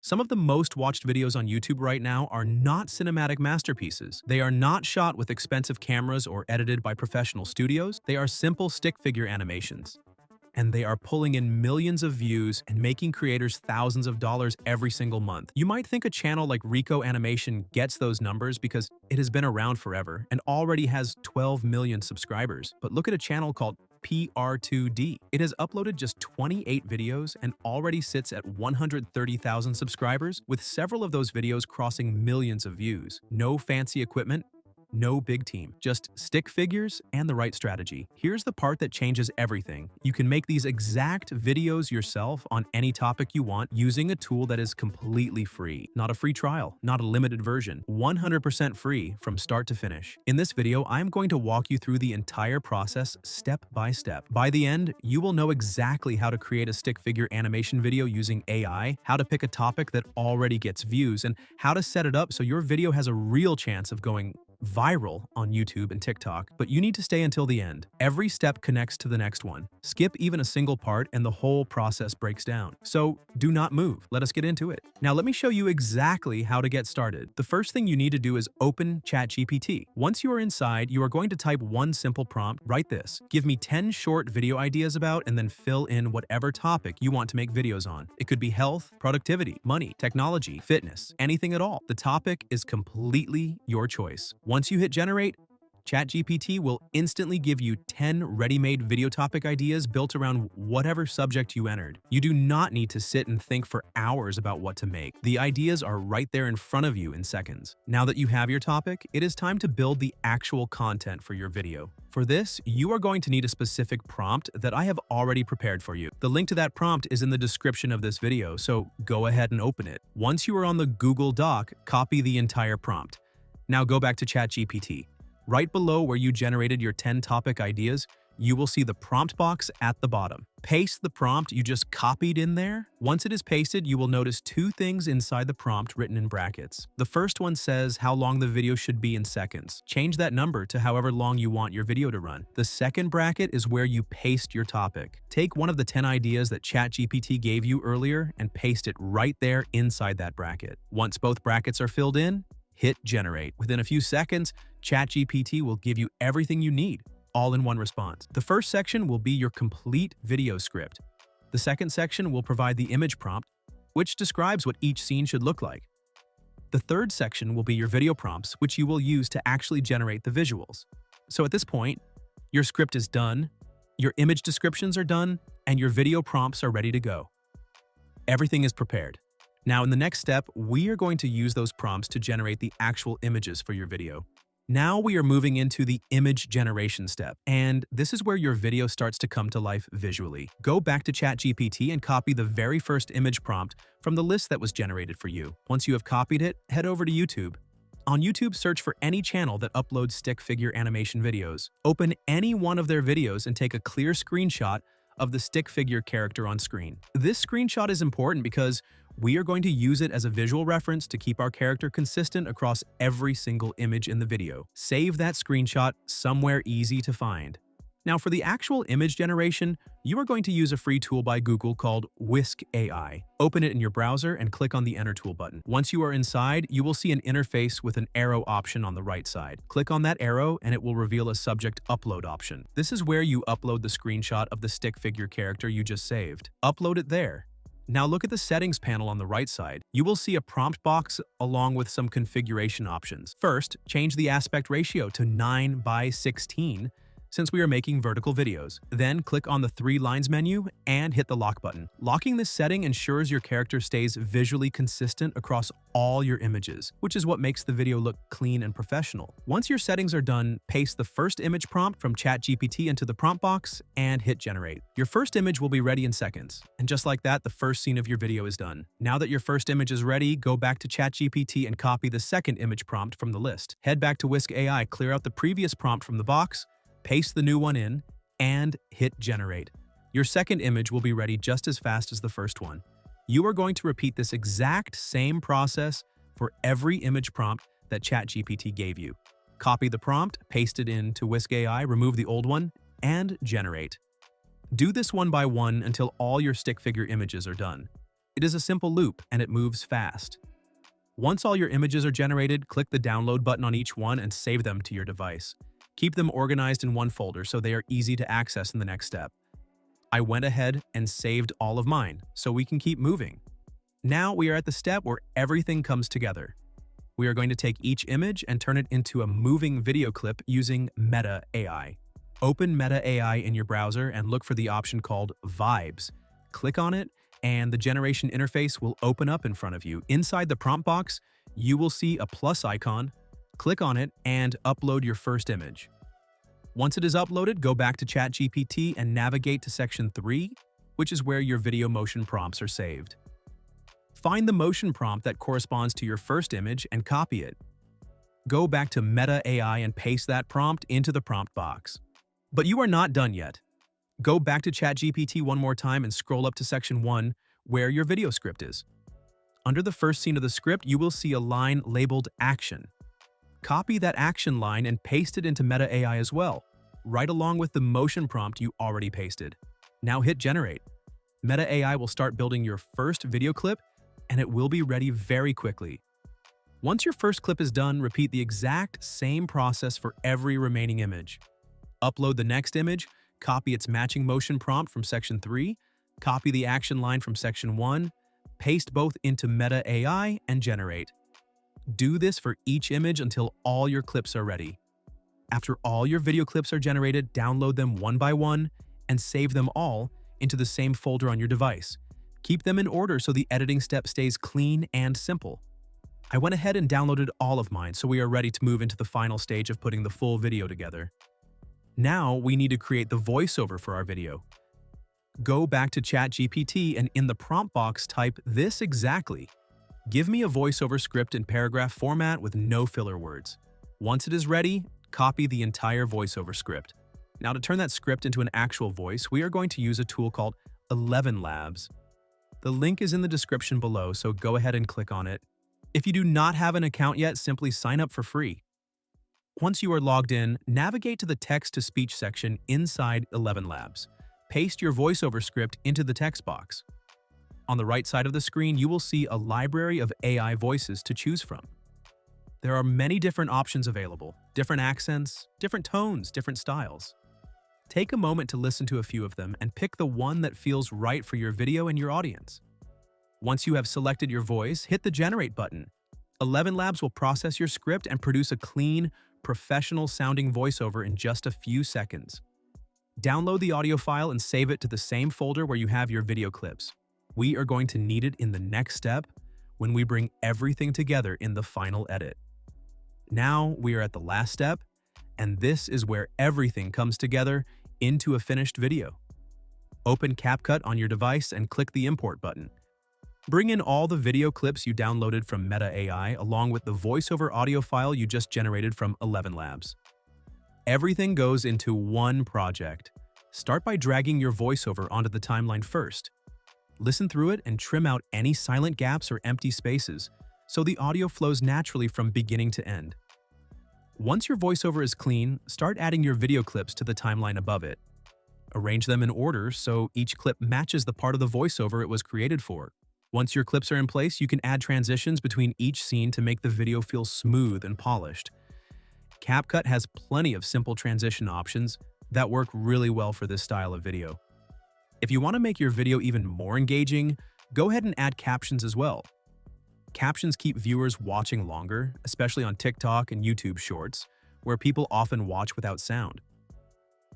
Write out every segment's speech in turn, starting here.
Some of the most watched videos on YouTube right now are not cinematic masterpieces. They are not shot with expensive cameras or edited by professional studios. They are simple stick figure animations. And they are pulling in millions of views and making creators thousands of dollars every single month. You might think a channel like Rico Animation gets those numbers because it has been around forever and already has 12 million subscribers. But look at a channel called PR2D. It has uploaded just 28 videos and already sits at 130,000 subscribers, with several of those videos crossing millions of views. No fancy equipment, no big team, just stick figures and the right strategy. Here's the part that changes everything. You can make these exact videos yourself on any topic you want using a tool that is completely free. Not a free trial, not a limited version, 100% free from start to finish. In this video, I'm going to walk you through the entire process step by step. By the end, you will know exactly how to create a stick figure animation video using AI, how to pick a topic that already gets views, and how to set it up so your video has a real chance of going viral on YouTube and TikTok, but you need to stay until the end. Every step connects to the next one. Skip even a single part and the whole process breaks down. So do not move. Let us get into it. Now let me show you exactly how to get started. The first thing you need to do is open ChatGPT. Once you are inside, you are going to type one simple prompt. Write this: give me 10 short video ideas about, and then fill in whatever topic you want to make videos on. It could be health, productivity, money, technology, fitness, anything at all. The topic is completely your choice. Once you hit generate, ChatGPT will instantly give you 10 ready-made video topic ideas built around whatever subject you entered. You do not need to sit and think for hours about what to make. The ideas are right there in front of you in seconds. Now that you have your topic, it is time to build the actual content for your video. For this, you are going to need a specific prompt that I have already prepared for you. The link to that prompt is in the description of this video, so go ahead and open it. Once you are on the Google Doc, copy the entire prompt. Now go back to ChatGPT. Right below where you generated your 10 topic ideas, you will see the prompt box at the bottom. Paste the prompt you just copied in there. Once it is pasted, you will notice two things inside the prompt written in brackets. The first one says how long the video should be in seconds. Change that number to however long you want your video to run. The second bracket is where you paste your topic. Take one of the 10 ideas that ChatGPT gave you earlier and paste it right there inside that bracket. Once both brackets are filled in, hit generate. Within a few seconds, ChatGPT will give you everything you need, all in one response. The first section will be your complete video script. The second section will provide the image prompt, which describes what each scene should look like. The third section will be your video prompts, which you will use to actually generate the visuals. So at this point, your script is done, your image descriptions are done, and your video prompts are ready to go. Everything is prepared. Now, in the next step, we are going to use those prompts to generate the actual images for your video. Now we are moving into the image generation step, and this is where your video starts to come to life visually. Go back to ChatGPT and copy the very first image prompt from the list that was generated for you. Once you have copied it, head over to YouTube. On YouTube, search for any channel that uploads stick figure animation videos. Open any one of their videos and take a clear screenshot of the stick figure character on screen. This screenshot is important because we are going to use it as a visual reference to keep our character consistent across every single image in the video. Save that screenshot somewhere easy to find. Now for the actual image generation, you are going to use a free tool by Google called Whisk.ai. Open it in your browser and click on the Enter tool button. Once you are inside, you will see an interface with an arrow option on the right side. Click on that arrow and it will reveal a subject upload option. This is where you upload the screenshot of the stick figure character you just saved. Upload it there. Now look at the settings panel on the right side. You will see a prompt box along with some configuration options. First, change the aspect ratio to 9:16 since we are making vertical videos. Then click on the 3 lines menu and hit the lock button. Locking this setting ensures your character stays visually consistent across all your images, which is what makes the video look clean and professional. Once your settings are done, paste the first image prompt from ChatGPT into the prompt box and hit generate. Your first image will be ready in seconds. And just like that, the first scene of your video is done. Now that your first image is ready, go back to ChatGPT and copy the second image prompt from the list. Head back to Whisk.ai, clear out the previous prompt from the box, paste the new one in, and hit generate. Your second image will be ready just as fast as the first one. You are going to repeat this exact same process for every image prompt that ChatGPT gave you. Copy the prompt, paste it into Whisk.ai, remove the old one, and generate. Do this one by one until all your stick figure images are done. It is a simple loop, and it moves fast. Once all your images are generated, click the download button on each one and save them to your device. Keep them organized in one folder so they are easy to access in the next step. I went ahead and saved all of mine, so we can keep moving. Now we are at the step where everything comes together. We are going to take each image and turn it into a moving video clip using Pipit.ai. Open Pipit.ai in your browser and look for the option called Vibes. Click on it, and the generation interface will open up in front of you. Inside the prompt box, you will see a plus icon. Click on it and upload your first image. Once it is uploaded, go back to ChatGPT and navigate to section 3, which is where your video motion prompts are saved. Find the motion prompt that corresponds to your first image and copy it. Go back to Pipit.ai and paste that prompt into the prompt box. But you are not done yet. Go back to ChatGPT one more time and scroll up to section 1, where your video script is. Under the first scene of the script, you will see a line labeled Action. Copy that action line and paste it into Pipit.ai as well, right along with the motion prompt you already pasted. Now hit Generate. Pipit.ai will start building your first video clip, and it will be ready very quickly. Once your first clip is done, repeat the exact same process for every remaining image. Upload the next image, copy its matching motion prompt from section 3, copy the action line from section 1, paste both into Pipit.ai, and generate. Do this for each image until all your clips are ready. After all your video clips are generated, download them one by one and save them all into the same folder on your device. Keep them in order so the editing step stays clean and simple. I went ahead and downloaded all of mine, so we are ready to move into the final stage of putting the full video together. Now we need to create the voiceover for our video. Go back to ChatGPT and in the prompt box type this exactly. Give me a voiceover script in paragraph format with no filler words. Once it is ready, copy the entire voiceover script. Now to turn that script into an actual voice, we are going to use a tool called 11 Labs. The link is in the description below, so go ahead and click on it. If you do not have an account yet, simply sign up for free. Once you are logged in, navigate to the text-to-speech section inside 11 Labs. Paste your voiceover script into the text box. On the right side of the screen, you will see a library of AI voices to choose from. There are many different options available, different accents, different tones, different styles. Take a moment to listen to a few of them and pick the one that feels right for your video and your audience. Once you have selected your voice, hit the Generate button. 11 Labs will process your script and produce a clean, professional-sounding voiceover in just a few seconds. Download the audio file and save it to the same folder where you have your video clips. We are going to need it in the next step when we bring everything together in the final edit. Now we are at the last step, and this is where everything comes together into a finished video. Open CapCut on your device and click the Import button. Bring in all the video clips you downloaded from Pipit.ai along with the voiceover audio file you just generated from 11 Labs. Everything goes into one project. Start by dragging your voiceover onto the timeline first. Listen through it and trim out any silent gaps or empty spaces so the audio flows naturally from beginning to end. Once your voiceover is clean, start adding your video clips to the timeline above it. Arrange them in order so each clip matches the part of the voiceover it was created for. Once your clips are in place, you can add transitions between each scene to make the video feel smooth and polished. CapCut has plenty of simple transition options that work really well for this style of video. If you want to make your video even more engaging, go ahead and add captions as well. Captions keep viewers watching longer, especially on TikTok and YouTube Shorts, where people often watch without sound.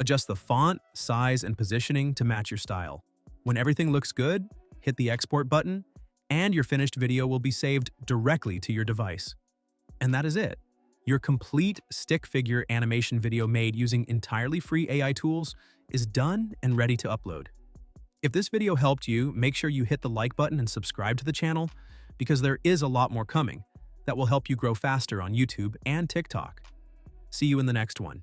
Adjust the font, size, and positioning to match your style. When everything looks good, hit the export button, and your finished video will be saved directly to your device. And that is it. Your complete stick figure animation video made using entirely free AI tools is done and ready to upload. If this video helped you, make sure you hit the like button and subscribe to the channel because there is a lot more coming that will help you grow faster on YouTube and TikTok. See you in the next one.